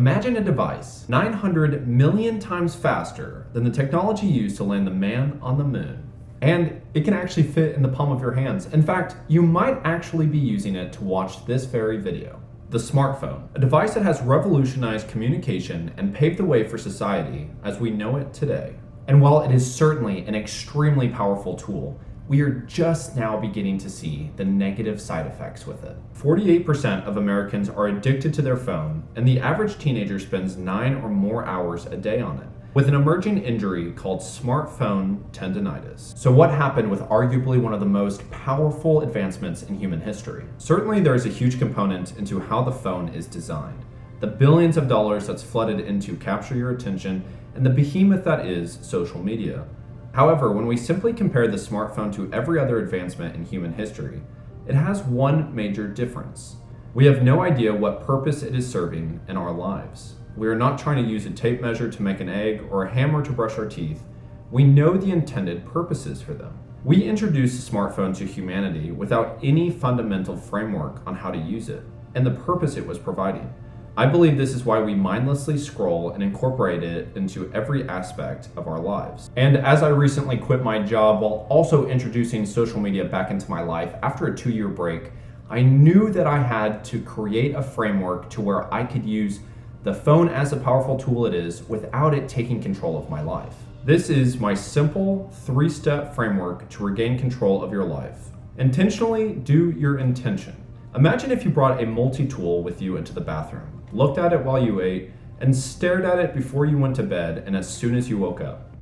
Imagine a device 900 million times faster than the technology used to land the man on the moon. And it can actually fit in the palm of your hands. In fact, you might actually be using it to watch this very video. The smartphone, a device that has revolutionized communication and paved the way for society as we know it today. And while it is certainly an extremely powerful tool, we are just now beginning to see the negative side effects with it. 48% of Americans are addicted to their phone, and the average teenager spends 9 or more hours a day on it, with an emerging injury called smartphone tendinitis. So what happened with arguably one of the most powerful advancements in human history? Certainly there is a huge component into how the phone is designed, the billions of dollars that's flooded into capture your attention, and the behemoth that is social media. However, when we simply compare the smartphone to every other advancement in human history, it has one major difference. We have no idea what purpose it is serving in our lives. We are not trying to use a tape measure to make an egg or a hammer to brush our teeth. We know the intended purposes for them. We introduced the smartphone to humanity without any fundamental framework on how to use it and the purpose it was providing. I believe this is why we mindlessly scroll and incorporate it into every aspect of our lives. And as I recently quit my job while also introducing social media back into my life after a 2-year break, I knew that I had to create a framework to where I could use the phone as a powerful tool it is without it taking control of my life. This is my simple 3-step framework to regain control of your life. Intentionally do your intention. Imagine if you brought a multi-tool with you into the bathroom, looked at it while you ate, and stared at it before you went to bed and as soon as you woke up.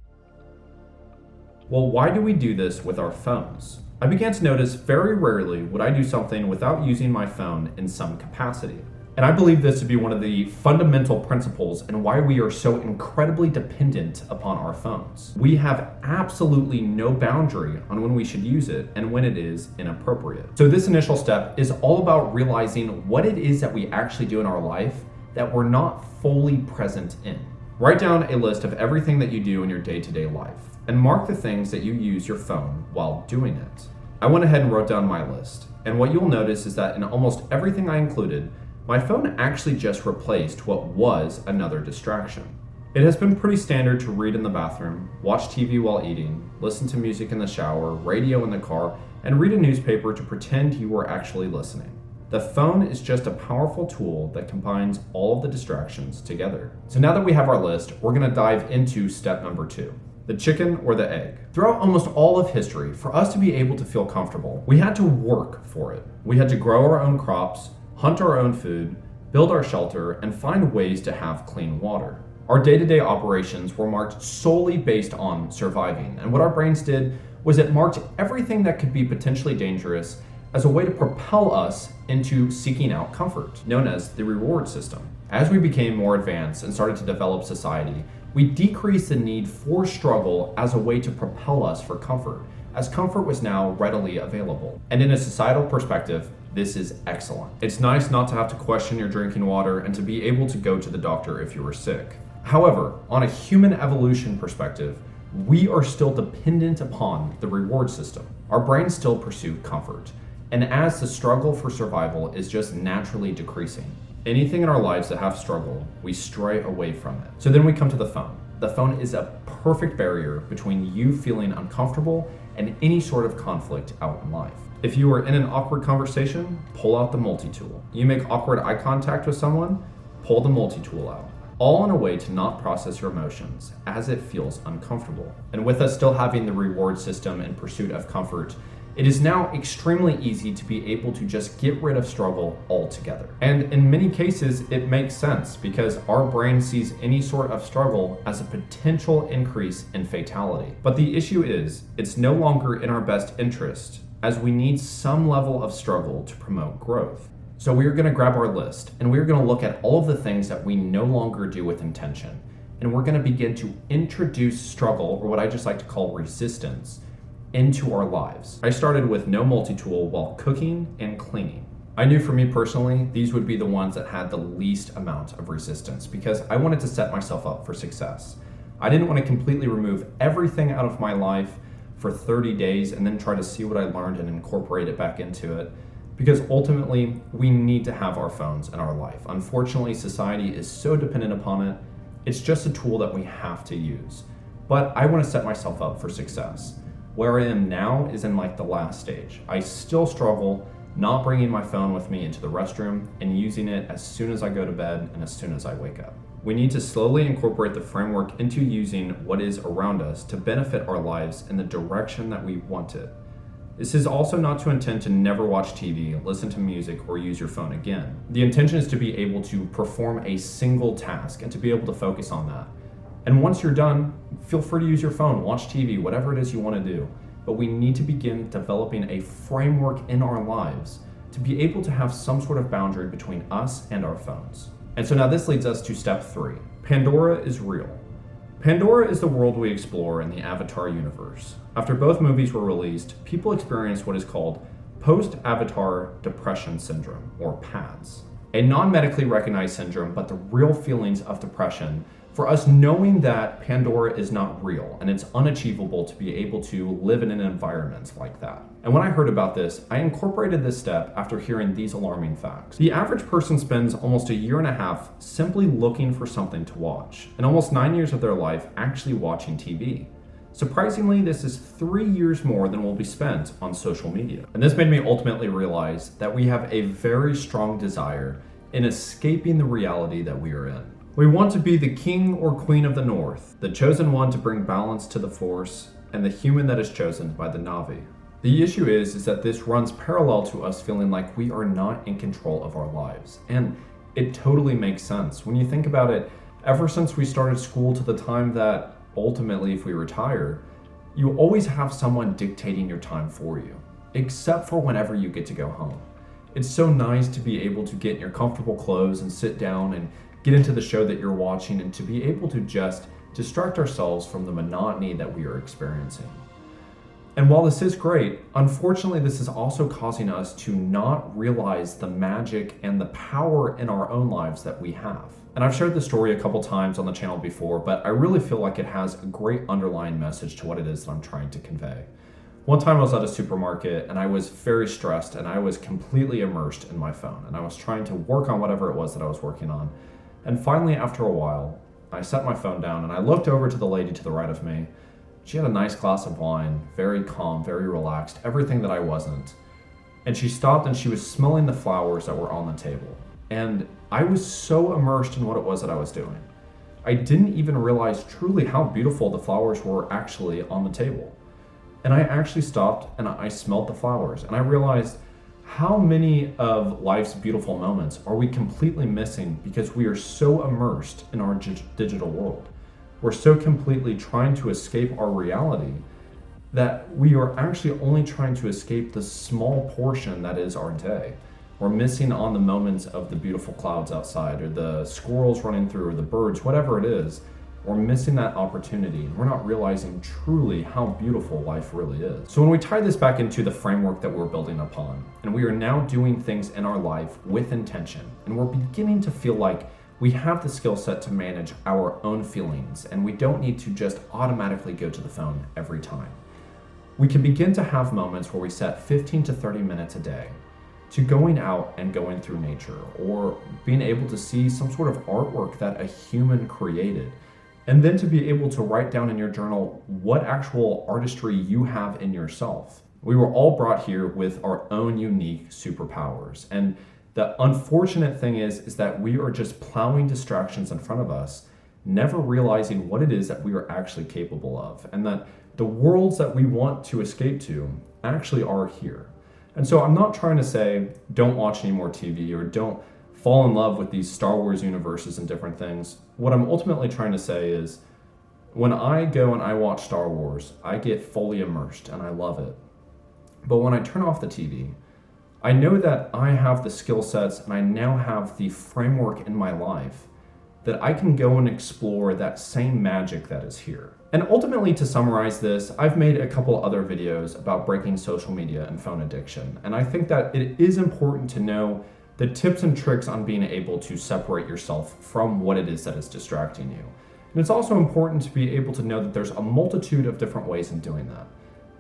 Well, why do we do this with our phones? I began to notice very rarely would I do something without using my phone in some capacity. And I believe this to be one of the fundamental principles and why we are so incredibly dependent upon our phones. We have absolutely no boundary on when we should use it and when it is inappropriate. So this initial step is all about realizing what it is that we actually do in our life that we're not fully present in. Write down a list of everything that you do in your day-to-day life and mark the things that you use your phone while doing it. I went ahead and wrote down my list, and what you'll notice is that in almost everything I included, my phone actually just replaced what was another distraction. It has been pretty standard to read in the bathroom, watch TV while eating, listen to music in the shower, radio in the car, and read a newspaper to pretend you were actually listening. The phone is just a powerful tool that combines all of the distractions together. So now that we have our list, we're gonna dive into step number 2. The chicken or the egg. Throughout almost all of history, for us to be able to feel comfortable, we had to work for it. We had to grow our own crops, hunt our own food, build our shelter, and find ways to have clean water. Our day-to-day operations were marked solely based on surviving, and what our brains did was it marked everything that could be potentially dangerous as a way to propel us into seeking out comfort, known as the reward system. As we became more advanced and started to develop society, we decreased the need for struggle as a way to propel us for comfort, as comfort was now readily available. And in a societal perspective, this is excellent. It's nice not to have to question your drinking water and to be able to go to the doctor if you were sick. However, on a human evolution perspective, we are still dependent upon the reward system. Our brains still pursue comfort. And as the struggle for survival is just naturally decreasing, anything in our lives that have struggle, we stray away from it. So then we come to the phone. The phone is a perfect barrier between you feeling uncomfortable and any sort of conflict out in life. If you are in an awkward conversation, pull out the multi-tool. You make awkward eye contact with someone, pull the multi-tool out. All in a way to not process your emotions as it feels uncomfortable. And with us still having the reward system in pursuit of comfort, it is now extremely easy to be able to just get rid of struggle altogether. And in many cases, it makes sense because our brain sees any sort of struggle as a potential increase in fatality. But the issue is, it's no longer in our best interest, as we need some level of struggle to promote growth. So we're gonna grab our list and we're gonna look at all of the things that we no longer do with intention. And we're gonna begin to introduce struggle, or what I just like to call resistance, into our lives. I started with no multi-tool while cooking and cleaning. I knew for me personally, these would be the ones that had the least amount of resistance because I wanted to set myself up for success. I didn't want to completely remove everything out of my life for 30 days and then try to see what I learned and incorporate it back into it. because ultimately we need to have our phones in our life. Unfortunately, society is so dependent upon it. It's just a tool that we have to use. But I want to set myself up for success. Where I am now is in like the last stage. I still struggle not bringing my phone with me into the restroom and using it as soon as I go to bed and as soon as I wake up. We need to slowly incorporate the framework into using what is around us to benefit our lives in the direction that we want it. This is also not to intend to never watch TV, listen to music, or use your phone again. The intention is to be able to perform a single task and to be able to focus on that. And once you're done, feel free to use your phone, watch TV, whatever it is you want to do. But we need to begin developing a framework in our lives to be able to have some sort of boundary between us and our phones. And so now this leads us to step 3. Pandora is real. Pandora is the world we explore in the Avatar universe. After both movies were released, people experienced what is called post-Avatar depression syndrome, or PADS. A non-medically recognized syndrome, but the real feelings of depression for us knowing that Pandora is not real and it's unachievable to be able to live in an environment like that. And when I heard about this, I incorporated this step after hearing these alarming facts. The average person spends almost a year and a half simply looking for something to watch, and almost 9 years of their life actually watching TV. Surprisingly, this is 3 years more than will be spent on social media. And this made me ultimately realize that we have a very strong desire in escaping the reality that we are in. We want to be the king or queen of the North, the chosen one to bring balance to the Force, and the human that is chosen by the Na'vi. The issue is that this runs parallel to us feeling like we are not in control of our lives. And it totally makes sense. When you think about it, ever since we started school to the time that ultimately if we retire, you always have someone dictating your time for you, except for whenever you get to go home. It's so nice to be able to get in your comfortable clothes and sit down and get into the show that you're watching and to be able to just distract ourselves from the monotony that we are experiencing. And while this is great, unfortunately, this is also causing us to not realize the magic and the power in our own lives that we have. And I've shared this story a couple times on the channel before, but I really feel like it has a great underlying message to what it is that I'm trying to convey. One time I was at a supermarket and I was very stressed and I was completely immersed in my phone and I was trying to work on whatever it was that I was working on. And finally, after a while, I set my phone down and I looked over to the lady to the right of me. She had a nice glass of wine, very calm, very relaxed, everything that I wasn't. And she stopped and she was smelling the flowers that were on the table. And I was so immersed in what it was that I was doing. I didn't even realize truly how beautiful the flowers were actually on the table. And I actually stopped and I smelled the flowers and I realized how many of life's beautiful moments are we completely missing because we are so immersed in our digital world. We're so completely trying to escape our reality that we are actually only trying to escape the small portion that is our day. We're missing on the moments of the beautiful clouds outside or the squirrels running through or the birds, whatever it is. We're missing that opportunity and we're not realizing truly how beautiful life really is. So when we tie this back into the framework that we're building upon, and we are now doing things in our life with intention, and we're beginning to feel like we have the skill set to manage our own feelings, and we don't need to just automatically go to the phone every time. We can begin to have moments where we set 15 to 30 minutes a day to going out and going through nature, or being able to see some sort of artwork that a human created. And then to be able to write down in your journal what actual artistry you have in yourself. We were all brought here with our own unique superpowers. And the unfortunate thing is that we are just plowing distractions in front of us, never realizing what it is that we are actually capable of. And that the worlds that we want to escape to actually are here. And so I'm not trying to say, don't watch any more TV or don't fall in love with these Star Wars universes and different things. What I'm ultimately trying to say is, when I go and I watch Star Wars, I get fully immersed and I love it. But when I turn off the TV, I know that I have the skill sets and I now have the framework in my life that I can go and explore that same magic that is here. And ultimately, to summarize this, I've made a couple other videos about breaking social media and phone addiction. And I think that it is important to know the tips and tricks on being able to separate yourself from what it is that is distracting you. And it's also important to be able to know that there's a multitude of different ways in doing that.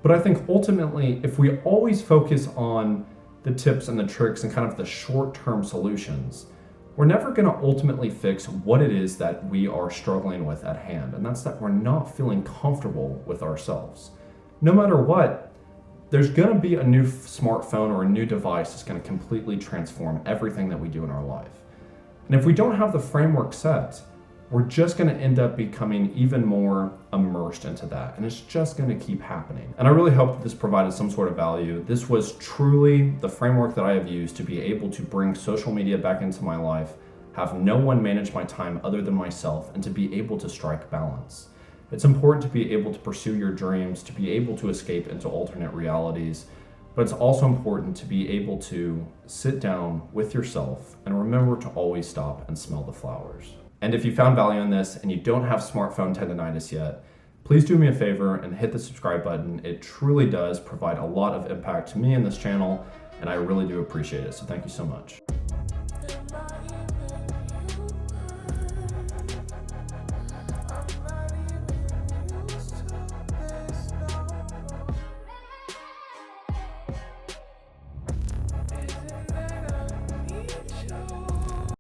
But I think ultimately, if we always focus on the tips and the tricks and kind of the short-term solutions, we're never going to ultimately fix what it is that we are struggling with at hand. And that's that we're not feeling comfortable with ourselves. No matter what, there's going to be a new smartphone or a new device that's going to completely transform everything that we do in our life. And if we don't have the framework set, we're just going to end up becoming even more immersed into that. And it's just going to keep happening. And I really hope that this provided some sort of value. This was truly the framework that I have used to be able to bring social media back into my life, have no one manage my time other than myself, and to be able to strike balance. It's important to be able to pursue your dreams, to be able to escape into alternate realities, but it's also important to be able to sit down with yourself and remember to always stop and smell the flowers. And if you found value in this and you don't have smartphone tendinitis yet, please do me a favor and hit the subscribe button. It truly does provide a lot of impact to me and this channel, and I really do appreciate it. So thank you so much.